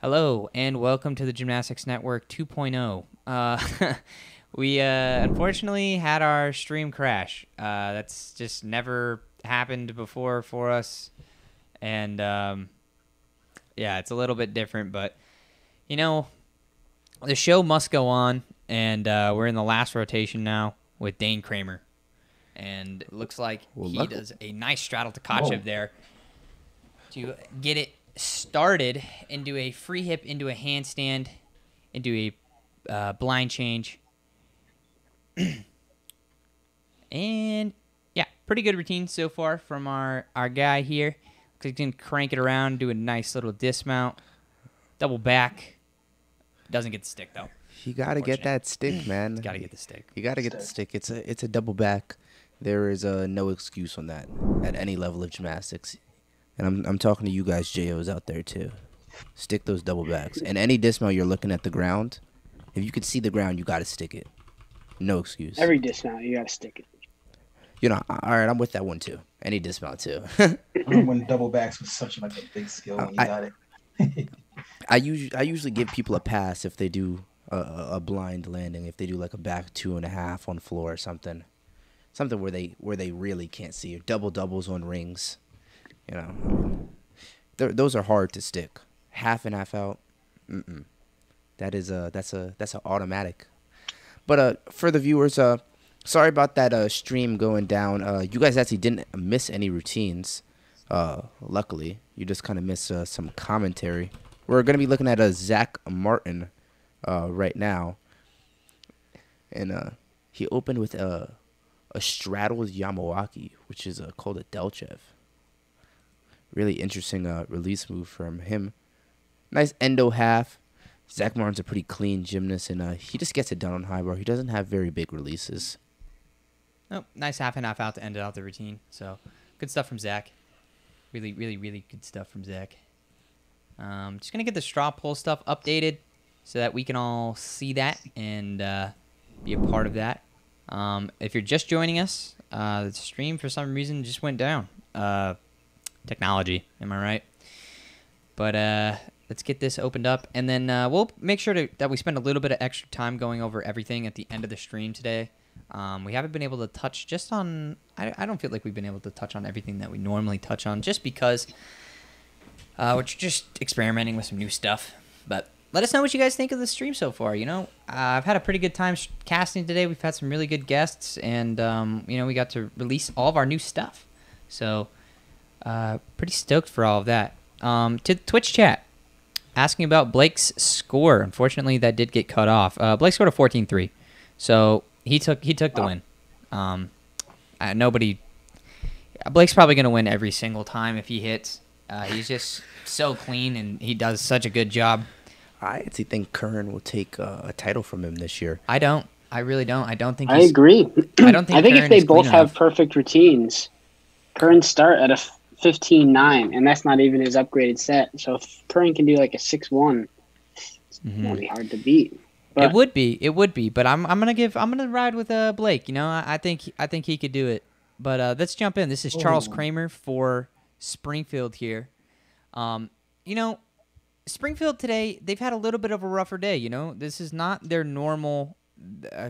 Hello, and welcome to the Gymnastics Network 2.0. We unfortunately had our stream crash. That's just never happened before for us. And yeah, it's a little bit different, but you know, the show must go on, and we're in the last rotation now with Dane Kramer. And it looks like he does a nice straddle to Kachev there to get it started into a free hip, into a handstand, into a blind change. And yeah, pretty good routine so far from our guy here. He can crank it around, do a nice little dismount, double back. Doesn't get the stick though. You gotta get that stick, man. Got to get the stick. You gotta get the stick. It's a double back. There is no excuse on that at any level of gymnastics. And I'm talking to you guys, JOs out there too. Stick those double backs. And any dismount you're looking at the ground, if you can see the ground, you gotta stick it. No excuse. Every dismount, you gotta stick it. You know, all right, I'm with that one too. Any dismount too. When double backs was such like a big skill when you got it. I usually give people a pass if they do a blind landing, if they do like a back 2.5 on floor or something where they really can't see, or doubles on rings. You know, those are hard to stick. Half and half out, that's an automatic. But for the viewers, sorry about that stream going down. You guys actually didn't miss any routines. Luckily, you just kind of missed some commentary. We're gonna be looking at Zach Martin right now, and he opened with a straddled Yamawaki, which is called a Delchev. Really interesting release move from him. Nice endo half. Zach Martin's a pretty clean gymnast, and he just gets it done on high bar. He doesn't have very big releases. Oh, nice half and half out to end out the routine. So good stuff from Zach. Really, really, really good stuff from Zach. Just going to get the straw pull stuff updated so that we can all see that and be a part of that. If you're just joining us, the stream for some reason just went down. Technology, am I right? But let's get this opened up, and then we'll make sure that we spend a little bit of extra time going over everything at the end of the stream today. We haven't been able to touch just on... I don't feel like we've been able to touch on everything that we normally touch on, just because we're just experimenting with some new stuff. But let us know what you guys think of the stream so far. You know, I've had a pretty good time casting today. We've had some really good guests, and you know, we got to release all of our new stuff. So pretty stoked for all of that. To the Twitch chat, asking about Blake's score. Unfortunately, that did get cut off. Blake scored a 14-3, so he took the win. Blake's probably gonna win every single time if he hits. He's just so clean, and he does such a good job. I actually think Kern will take a title from him this year. I don't. I really don't. I don't think. I agree. I don't think. I think Kern if they is both clean have enough. perfect routines, Curran start at a 15-9, and that's not even his upgraded set. So if Curran can do like a 6-1, it's gonna be hard to beat. But It would be, but I'm gonna ride with Blake. You know, I think he could do it. But let's jump in. This is Charles Kramer for Springfield here. You know, Springfield today, they've had a little bit of a rougher day. You know, this is not their normal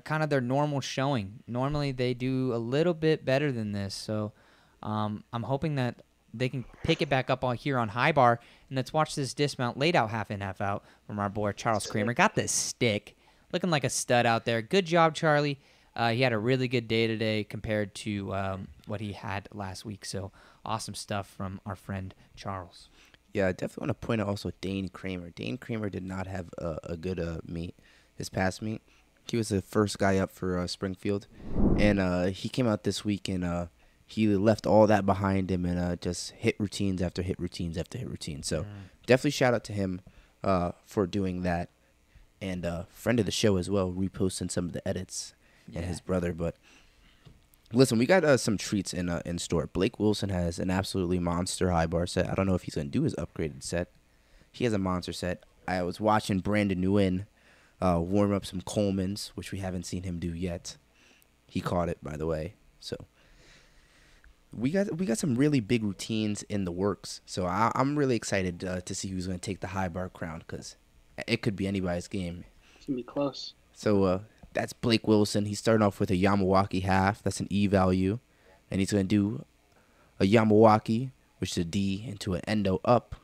kind of their normal showing. Normally they do a little bit better than this. So I'm hoping that they can pick it back up on here on high bar. And let's watch this dismount laid out half in, half out from our boy Charles Kramer. Got this stick. Looking like a stud out there. Good job, Charlie. He had a really good day today compared to what he had last week. So awesome stuff from our friend Charles. Yeah, I definitely want to point out also Dane Kramer. Dane Kramer did not have a good meet, his past meet. He was the first guy up for Springfield. And he came out this week and he left all that behind him and just hit routines after hit routines after hit routines. So definitely shout out to him for doing that. And friend of the show as well, reposting some of the edits and his brother. But listen, we got some treats in store. Blake Wilson has an absolutely monster high bar set. I don't know if he's going to do his upgraded set. He has a monster set. I was watching Brandon Nguyen warm up some Colemans, which we haven't seen him do yet. He caught it, by the way. So we got some really big routines in the works. So I'm really excited to see who's going to take the high bar crown because it could be anybody's game. It's gonna be close. So that's Blake Wilson. He's starting off with a Yamawaki half. That's an E value, and he's going to do a Yamawaki, which is a D, into an endo up.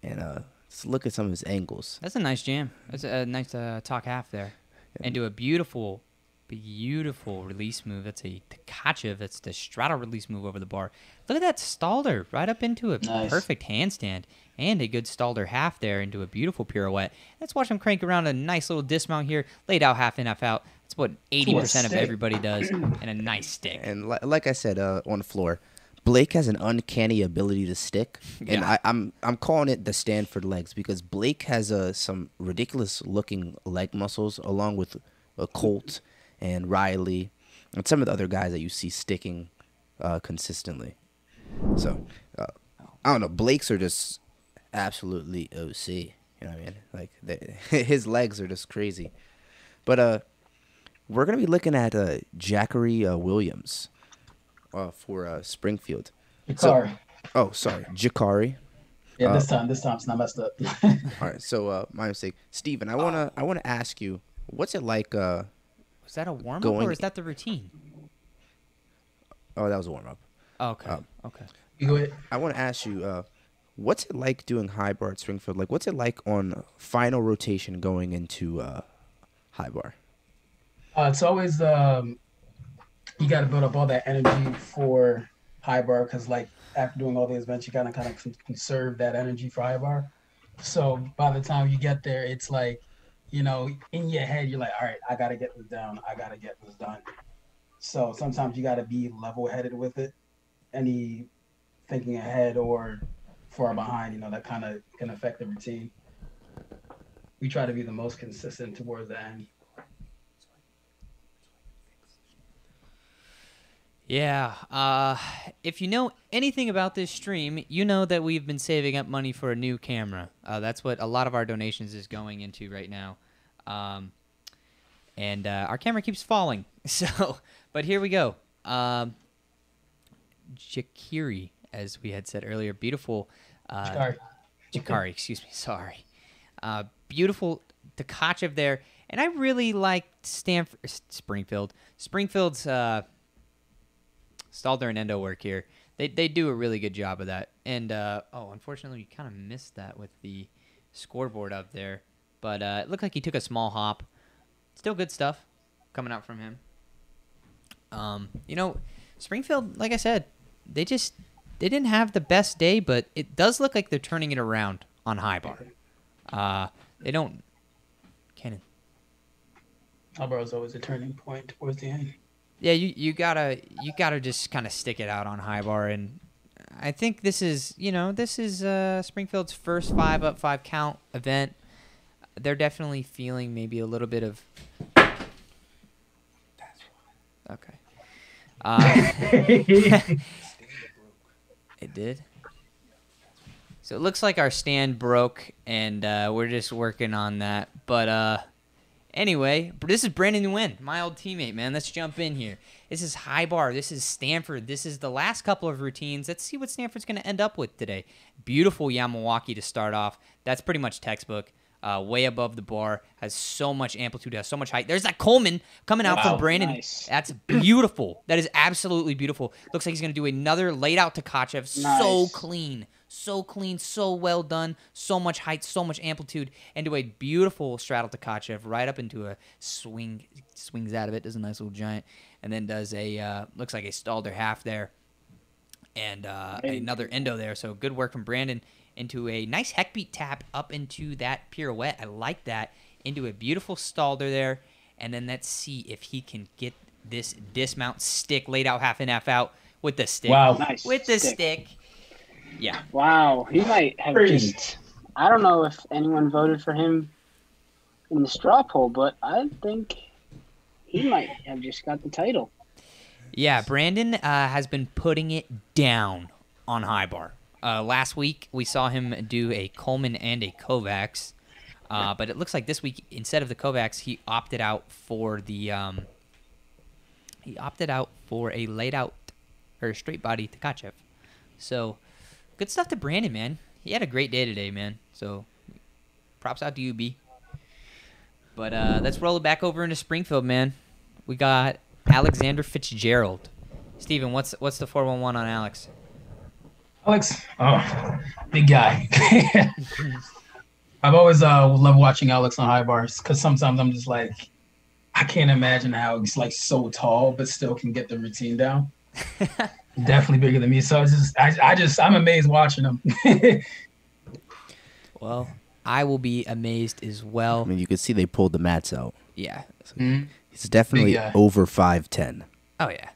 And let's look at some of his angles. That's a nice jam. That's a nice talk half there. And do a beautiful release move. That's a Tkachev. That's the straddle release move over the bar. Look at that Stalder right up into a perfect handstand. And a good Stalder half there into a beautiful pirouette. Let's watch him crank around a nice little dismount here. Laid out half in, half out. That's what 80% of everybody does. And a nice stick. And like I said on the floor, Blake has an uncanny ability to stick. Yeah. And I'm calling it the Stanford legs because Blake has some ridiculous looking leg muscles along with Colt and Riley and some of the other guys that you see sticking consistently. So, I don't know. Blake's are just absolutely OC. You know what I mean? Like, his legs are just crazy. But we're going to be looking at Jackery Williams for Springfield. Jakari. Jakari. Yeah, this time it's not messed up. All right, so my mistake. Steven, I wanna ask you, what's it like Was that a warm-up or is that the routine? Oh, that was a warm-up. Okay. Okay. You go ahead. I want to ask you, what's it like doing high bar at Springfield? Like, what's it like on final rotation going into high bar? It's always you got to build up all that energy for high bar because, like, after doing all the events, you got to kind of conserve that energy for high bar. So by the time you get there, it's like, you know, in your head, you're like, all right, I got to get this down. I got to get this done. So sometimes you got to be level-headed with it. Any thinking ahead or far behind, you know, that kind of can affect the routine. We try to be the most consistent towards the end. Yeah, if you know anything about this stream, you know that we've been saving up money for a new camera. That's what a lot of our donations is going into right now. And our camera keeps falling. So, but here we go. Jakiri, as we had said earlier, beautiful. Jakari, excuse me, sorry. Beautiful Tkachev there. And I really like Springfield's Stalder and endo work here. They do a really good job of that. And, unfortunately, we kind of missed that with the scoreboard up there. But it looked like he took a small hop. Still good stuff coming out from him. You know, Springfield, like I said, they didn't have the best day, but it does look like they're turning it around on high bar. They don't... Cannon. High bar is always a turning point towards the end. Yeah, you gotta just kind of stick it out on high bar, and I think this is Springfield's first 5 up 5 count event. They're definitely feeling maybe a little bit of. Okay. It did. So it looks like our stand broke, and we're just working on that, but. Anyway, this is Brandon Nguyen, my old teammate, man. Let's jump in here. This is high bar. This is Stanford. This is the last couple of routines. Let's see what Stanford's going to end up with today. Beautiful Yamawaki to start off. That's pretty much textbook. Way above the bar. Has so much amplitude. Has so much height. There's that Coleman coming out from Brandon. Nice. That's beautiful. That is absolutely beautiful. Looks like he's going to do another laid out Tkachev. Nice. So clean. So clean, so well done, so much height, so much amplitude, and do a beautiful straddle Tkachev right up into a swing, swings out of it, does a nice little giant, and then does a, looks like a Stalder half there, and another endo there, so good work from Brandon into a nice heck beat tap up into that pirouette. I like that, into a beautiful Stalder there, and then let's see if he can get this dismount stick laid out half in, half out with the stick. Wow. Nice With the stick. Yeah. Wow, he might have just... I don't know if anyone voted for him in the straw poll, but I think he might have just got the title. Yeah, Brandon has been putting it down on high bar. Last week, we saw him do a Coleman and a Kovacs, but it looks like this week, instead of the Kovacs, he opted out for the... for a laid out or straight body Tkachev. So good stuff to Brandon, man. He had a great day today, man. So props out to you, B. But let's roll it back over into Springfield, man. We got Alexander Fitzgerald. Steven, what's the 411 on Alex? Alex, big guy. I've always loved watching Alex on high bars because sometimes I'm just like, I can't imagine how he's like so tall but still can get the routine down. Definitely bigger than me, so I'm amazed watching him. Well, I will be amazed as well. I mean, you can see they pulled the mats out. Yeah. So he's definitely over 5'10". Oh yeah.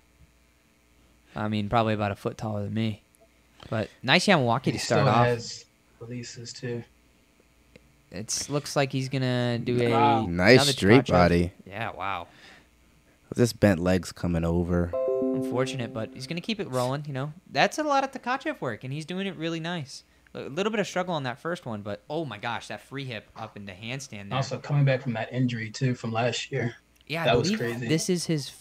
I mean, probably about a foot taller than me. But nice Yamawaki to start off. Has releases too. It looks like he's gonna do a nice straight body. Yeah, wow. This bent legs coming over. Unfortunate, but he's gonna keep it rolling. You know, that's a lot of Tkachev work, and he's doing it really nice. A little bit of struggle on that first one, but oh my gosh, that free hip up into handstand there. Also coming back from that injury too from last year. Yeah, that was crazy. This is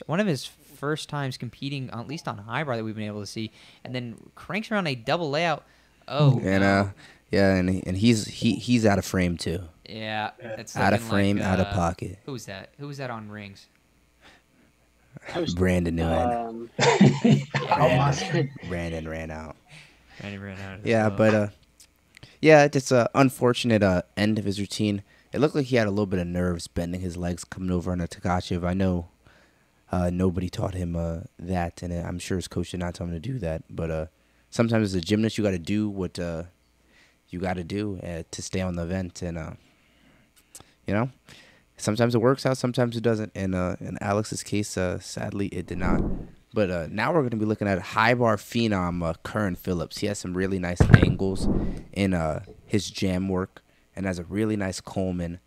one of his first times competing, at least on high bar that we've been able to see, and then cranks around a double layout. Oh, and and he's out of frame too. Yeah, it's out of frame, out of pocket. Who's that? Who was that on rings? Brandon Nguyen. Brandon ran out. Yeah, but just an unfortunate end of his routine. It looked like he had a little bit of nerves bending his legs coming over on a Tkachev. I know nobody taught him that, and I'm sure his coach did not tell him to do that. But sometimes as a gymnast, you got to do what you got to do to stay on the event, and sometimes it works out, sometimes it doesn't. And in Alex's case, sadly, it did not. But now we're going to be looking at high bar phenom Curran Phillips. He has some really nice angles in his jam work and has a really nice Coleman.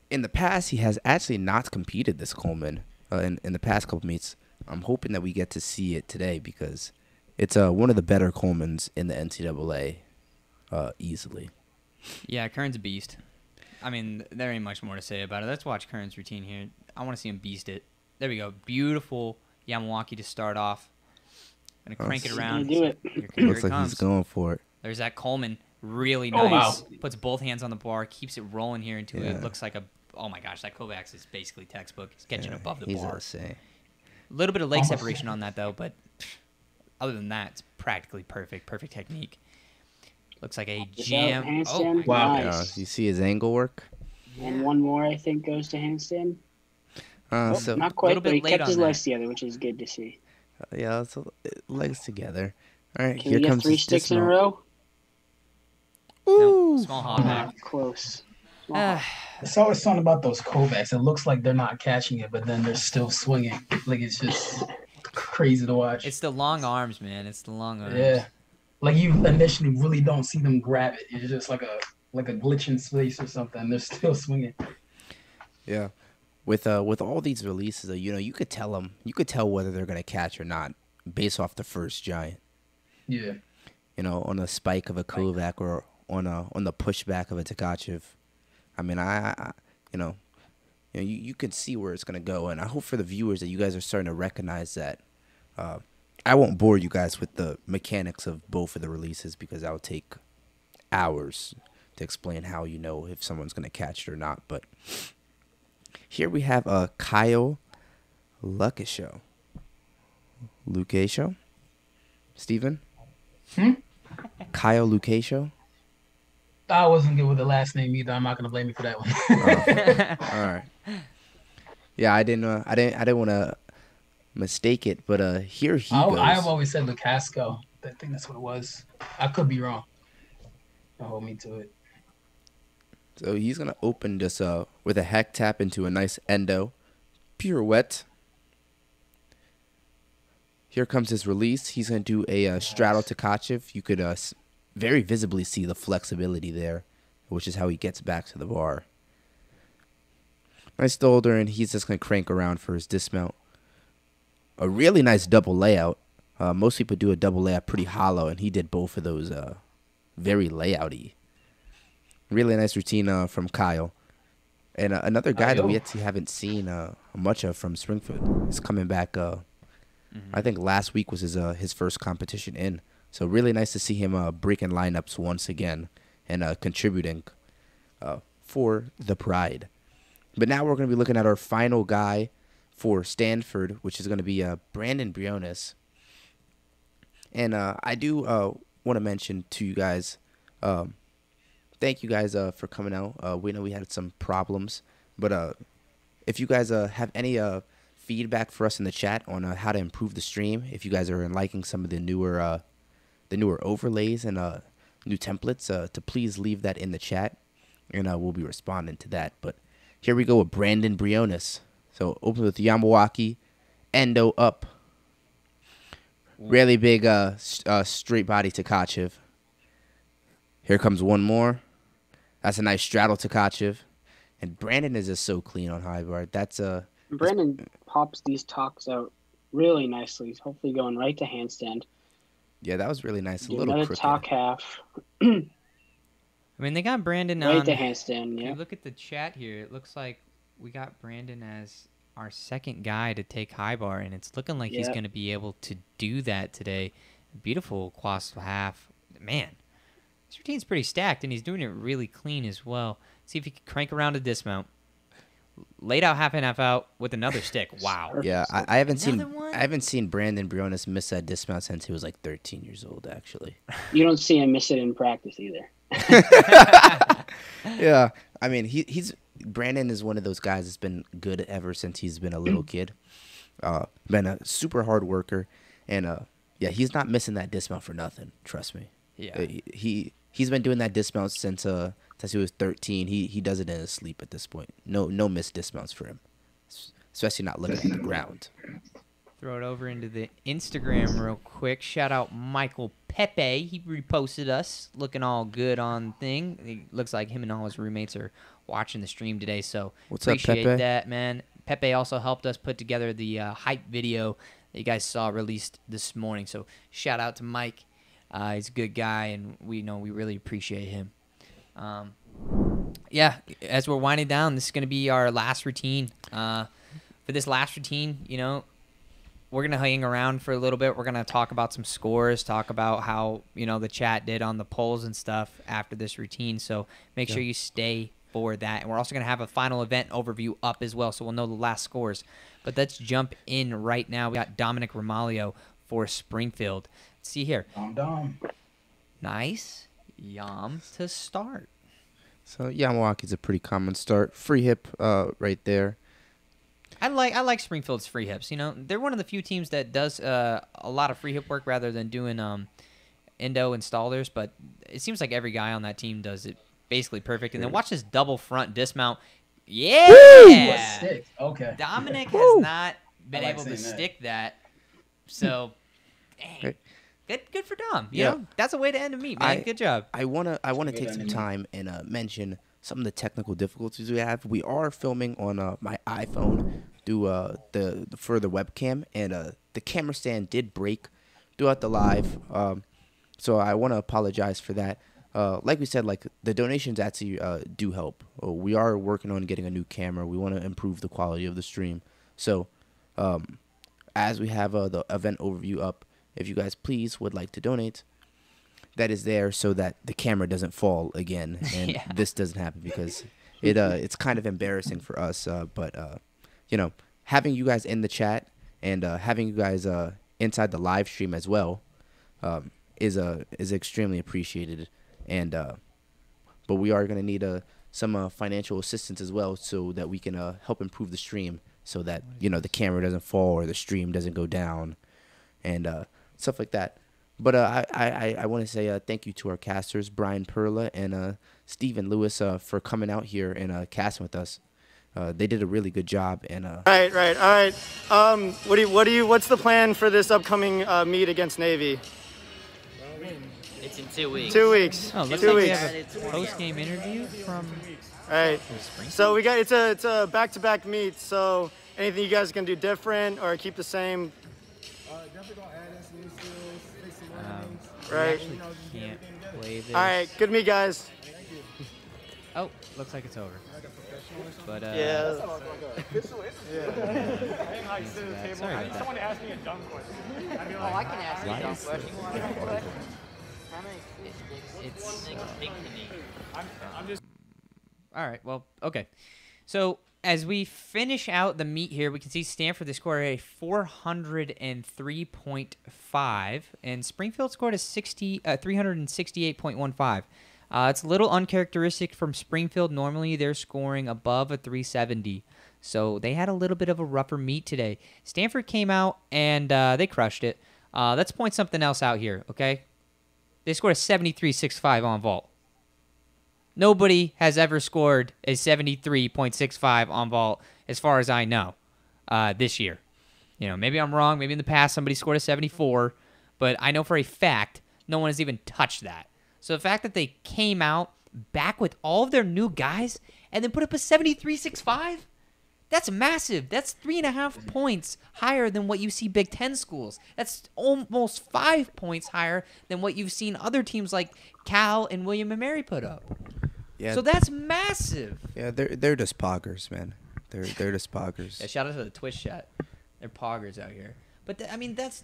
In the past, he has actually not competed this Coleman in the past couple meets. I'm hoping that we get to see it today because it's one of the better Colemans in the NCAA easily. Yeah, Curran's a beast. I mean, there ain't much more to say about it. Let's watch Curran's routine here. I want to see him beast it. There we go. Beautiful Yamawaki to start off. Gonna crank it around. Do it. Looks like he's going for it. There's that Coleman. Really nice. Oh, wow. Puts both hands on the bar. Keeps it rolling here until it looks like oh my gosh, that Kovacs is basically textbook. He's catching above the bar. A little bit of leg separation on that though, but other than that, it's practically perfect. Perfect technique. Looks like a jam. Oh, wow. Nice. You see his angle work? And one more, I think, goes to handstand. So Not quite, but he late kept on his that. legs together, which is good to see. it's legs together. All right, Can here we get comes 3 his sticks in a dismount. row? No, small hop back. Close. It's always something about those Kovacs. It looks like they're not catching it, but then they're still swinging. Like it's just crazy to watch. It's the long arms, man. It's the long arms. Yeah, like you initially really don't see them grab it. It's just like a glitch in space or something. They're still swinging. Yeah, with all these releases, you could tell them. You could tell whether they're gonna catch or not based off the first giant. Yeah. On a spike of a Kovac or on the pushback of a Tkachev. I mean, you can see where it's gonna go, and I hope for the viewers that you guys are starting to recognize that. I won't bore you guys with the mechanics of both of the releases because that will take hours to explain how you know if someone's gonna catch it or not. But here we have a Kyle Lukasho. Lukasho? Steven? Kyle Lukasho? I wasn't good with the last name either. I'm not gonna blame you for that one. All right. Yeah, I didn't want to mistake it, but here he goes. I've always said Lukasco. I think that's what it was. I could be wrong. Don't hold me to it. So he's gonna open this with a heck tap into a nice endo pirouette. Here comes his release. He's gonna do a straddle Tkachev. You could very visibly see the flexibility there, which is how he gets back to the bar. Nice shoulder, and he's just going to crank around for his dismount. A really nice double layout. Most people do a double layout pretty hollow, and he did both of those very layouty. Really nice routine from Kyle. And another guy that we Yo. actually haven't seen much of from Springfield is coming back. I think last week was his first competition in. So really nice to see him breaking lineups once again and contributing for the Pride. But now we're going to be looking at our final guy for Stanford, which is going to be Brandon Briones. And I do want to mention to you guys, thank you guys for coming out. We know we had some problems, but if you guys have any feedback for us in the chat on how to improve the stream, if you guys are liking some of the newer overlays and new templates, to please leave that in the chat, and we'll be responding to that. But here we go with Brandon Briones. So open with Yamawaki, endo up. Really big straight body Tkachev. Here comes one more. That's a nice straddle Tkachev. And Brandon is just so clean on high bar. Brandon pops these talks out really nicely. He's hopefully going right to handstand. Yeah, that was really nice. A Do little another crooked. talk half. I mean, they got Brandon Right on. to handstand, If yeah. you look at the chat here, it looks like we got Brandon as our second guy to take high bar, and it's looking like he's Yeah. going to be able to do that today. Beautiful quas half. Man, this routine's pretty stacked, and he's doing it really clean as well. See if he can crank around a dismount. Laid out half and half out with another stick. Wow. Yeah, I haven't seen Another one? I haven't seen Brandon Briones miss that dismount since he was like 13 years old, actually. You don't see him miss it in practice either. Yeah, I mean Brandon is one of those guys that's been good ever since he's been a little kid. Been a super hard worker, and yeah, he's not missing that dismount for nothing. Trust me. Yeah. He's been doing that dismount since he was 13. He does it in his sleep at this point. No missed dismounts for him, especially not looking at the ground. Throw it over into the Instagram real quick. Shout out Michael Pepe. He reposted us, looking all good on thing. It looks like him and all his roommates are watching the stream today, so What's up, appreciate Pepe? that, man. Pepe also helped us put together the hype video that you guys saw released this morning. So shout out to Mike. He's a good guy, and we really appreciate him. Yeah, as we're winding down, this is going to be our last routine. For this last routine, we're going to hang around for a little bit. We're going to talk about some scores, talk about how, the chat did on the polls and stuff after this routine. So make sure you stay for that. And we're also going to have a final event overview up as well, so we'll know the last scores. But let's jump in right now. We got Dominic Romaglio for Springfield. Let's see here. Dom. Nice yam to start. So Yamawaki's a pretty common start. Free hip right there. I like Springfield's free hips. They're one of the few teams that does a lot of free hip work rather than doing endo installers. But it seems like every guy on that team does it basically perfect. And then watch this double front dismount. Yeah, Stick. Okay. Dominic has not been I like able to seeing that. stick that. So, dang, Hey. good for Dom. Yeah. That's a way to end a meet, man. Good job. I wanna Good take some enemy. time and mention some of the technical difficulties we have. We are filming on my iPhone through for the webcam, and the camera stand did break throughout the live. So I want to apologize for that. Like we said, the donations actually do help. We are working on getting a new camera. We want to improve the quality of the stream. So as we have the event overview up, if you guys please would like to donate, that is there so that the camera doesn't fall again and Yeah. this doesn't happen, because it's kind of embarrassing for us. But having you guys in the chat and having you guys inside the live stream as well is extremely appreciated. And but we are going to need some financial assistance as well, so that we can help improve the stream, so that the camera doesn't fall or the stream doesn't go down, and stuff like that. But I want to say thank you to our casters, Brian Perla and Stephen Lewis, for coming out here and casting with us. They did a really good job. And Right. All right. What's the plan for this upcoming meet against Navy? It's in 2 weeks. 2 weeks. Oh, looks 2 like we weeks. have a post-game interview from All right. Springfield. So it's a back-to-back meet. So anything you guys can do different or keep the same? Definitely gonna add in some new skills, fix some more things. We Right. actually can't play this. All right. Good meet, guys. Oh, looks like it's over. But Yeah. Sorry about that. Someone asked me a dumb question. Oh, I can ask you a dumb question. It's I'm just. all right. Well, okay. So as we finish out the meet here, we can see Stanford, they scored a 403.5, and Springfield scored a 368.15. It's a little uncharacteristic from Springfield. Normally, they're scoring above a 370. So they had a little bit of a rougher meet today. Stanford came out, and they crushed it. Let's point something else out here, okay? They scored a 73.65 on vault. Nobody has ever scored a 73.65 on vault, as far as I know, this year. You know, maybe I'm wrong. Maybe in the past somebody scored a 74, but I know for a fact no one has even touched that. So the fact that they came out back with all of their new guys and then put up a 73.65, that's massive. That's 3.5 points higher than what you see Big Ten schools. That's almost 5 points higher than what you've seen other teams like Cal and William & Mary put up. Yeah. So that's massive. Yeah, they're just poggers, man. They're just poggers. Yeah, shout out to the Twitch chat. They're poggers out here. But I mean, that's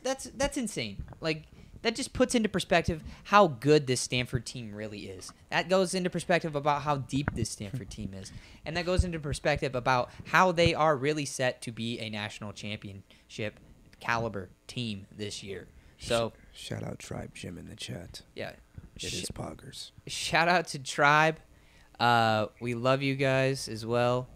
insane. Like, that just puts into perspective how good this Stanford team really is. That goes into perspective about how deep this Stanford team is. And that goes into perspective about how they are really set to be a national championship caliber team this year. So shout out Tribe Jim in the chat. Yeah. It is poggers. Shout out to Tribe. We love you guys as well.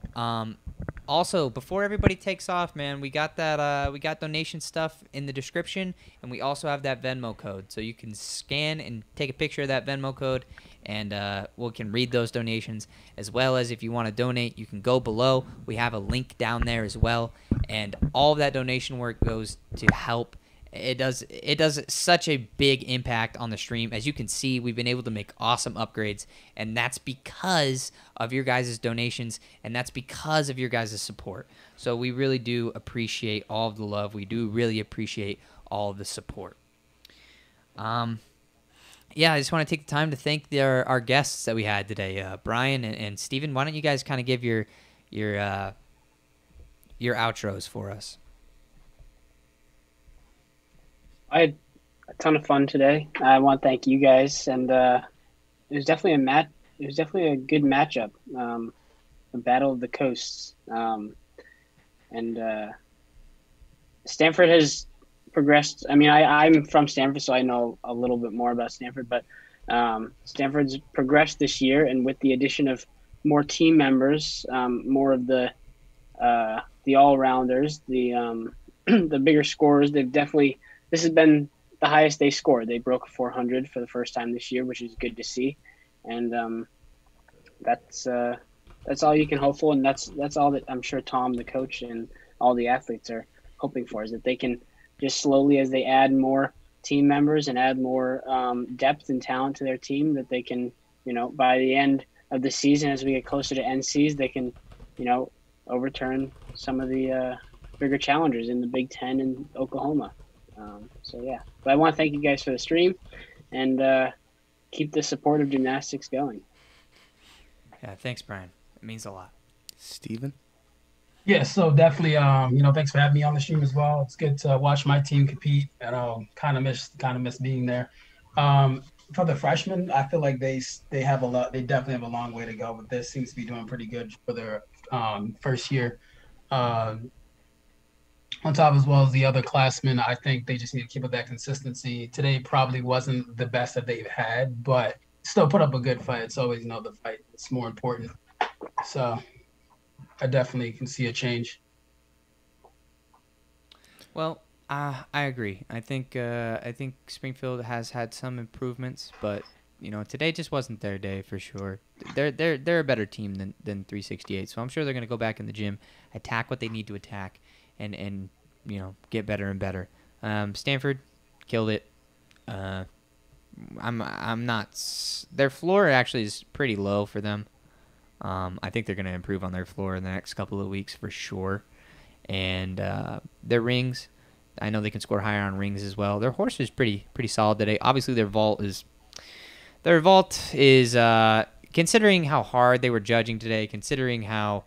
Also, before everybody takes off, man, we got that we got donation stuff in the description, and we also have that Venmo code, so you can scan and take a picture of that Venmo code, and we can read those donations, as well as if you want to donate, you can go below. We have a link down there as well, and all of that donation work goes to help. It does such a big impact on the stream. As you can see, we've been able to make awesome upgrades, and that's because of your guys' donations, and that's because of your guys' support. So we really do appreciate all of the love. We do really appreciate all of the support. Yeah, I just want to take the time to thank our guests that we had today, Brian and Steven. Why don't you guys kind of give your outros for us? I had a ton of fun today. I want to thank you guys, and it was definitely a good matchup, the Battle of the Coasts, and Stanford has progressed. I mean, I'm from Stanford, so I know a little bit more about Stanford, but Stanford's progressed this year, and with the addition of more team members, more of the all-rounders, the the bigger scorers, they've definitely. This has been the highest they scored. They broke 400 for the first time this year, which is good to see. And that's all you can hope for, and that's all that I'm sure Tom, the coach, and all the athletes are hoping for, is that they can just slowly, as they add more team members and add more depth and talent to their team, that they can, by the end of the season, as we get closer to NCs, they can, overturn some of the bigger challengers in the Big Ten and Oklahoma. So yeah, but I want to thank you guys for the stream, and keep the support of gymnastics going. Yeah, thanks, Brian. It means a lot. Steven? Yeah, so definitely, thanks for having me on the stream as well. It's good to watch my team compete, and kind of miss being there. For the freshmen, I feel like they have a lot. They definitely have a long way to go, but this seems to be doing pretty good for their first year. On top, as well as the other classmen, I think they just need to keep up that consistency. Today probably wasn't the best that they've had, but still put up a good fight. It's always, the fight. It's more important. So I definitely can see a change. Well, I agree. I think Springfield has had some improvements, but today just wasn't their day for sure. They're a better team than 368. So I'm sure they're going to go back in the gym, attack what they need to attack, and get better and better. Stanford killed it. I'm not. Their floor actually is pretty low for them. I think they're going to improve on their floor in the next couple of weeks for sure. And their rings, I know they can score higher on rings as well. Their horse is pretty solid today. Obviously, their vault is considering how hard they were judging today, considering how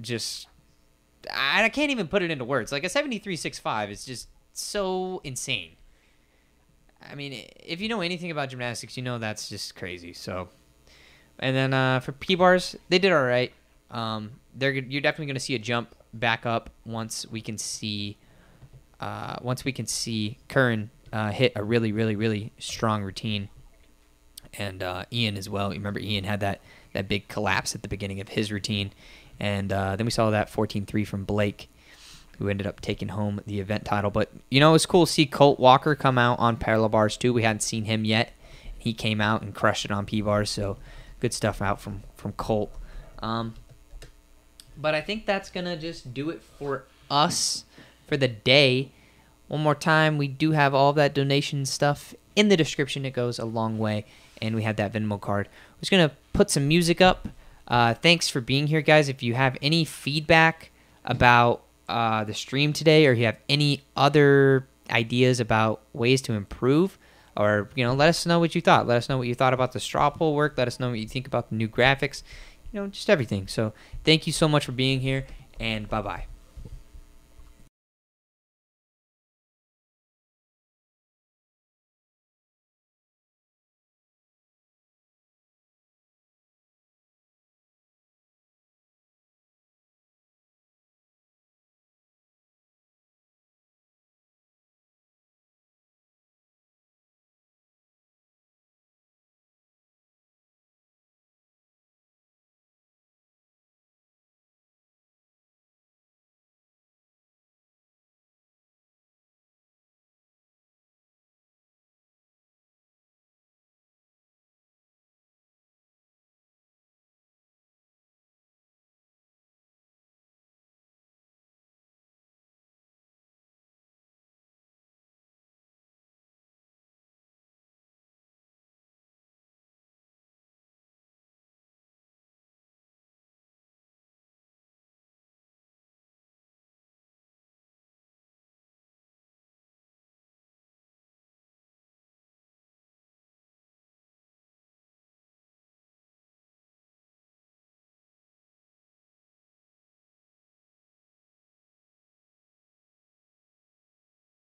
just I can't even put it into words. Like a 73.65 is just so insane. I mean, if you know anything about gymnastics, you know that's just crazy. So, and then for P-bars, they did all right. You're definitely going to see a jump back up once we can see Curran hit a really, really, really strong routine, and Ian as well. You remember Ian had that big collapse at the beginning of his routine, and then we saw that 14-3 from Blake, who ended up taking home the event title. But, you know, it was cool to see Colt Walker come out on parallel bars, too. We hadn't seen him yet. He came out and crushed it on P-bars, so good stuff out from Colt. But I think that's going to just do it for us for the day. One more time, we do have all of that donation stuff in the description. It goes a long way, and we have that Venmo card. We're just going to put some music up. Thanks for being here, guys. If you have any feedback about the stream today, or you have any other ideas about ways to improve, or let us know what you thought. Let us know what you thought about the straw poll work. Let us know what you think about the new graphics. Just everything. So thank you so much for being here, and bye-bye.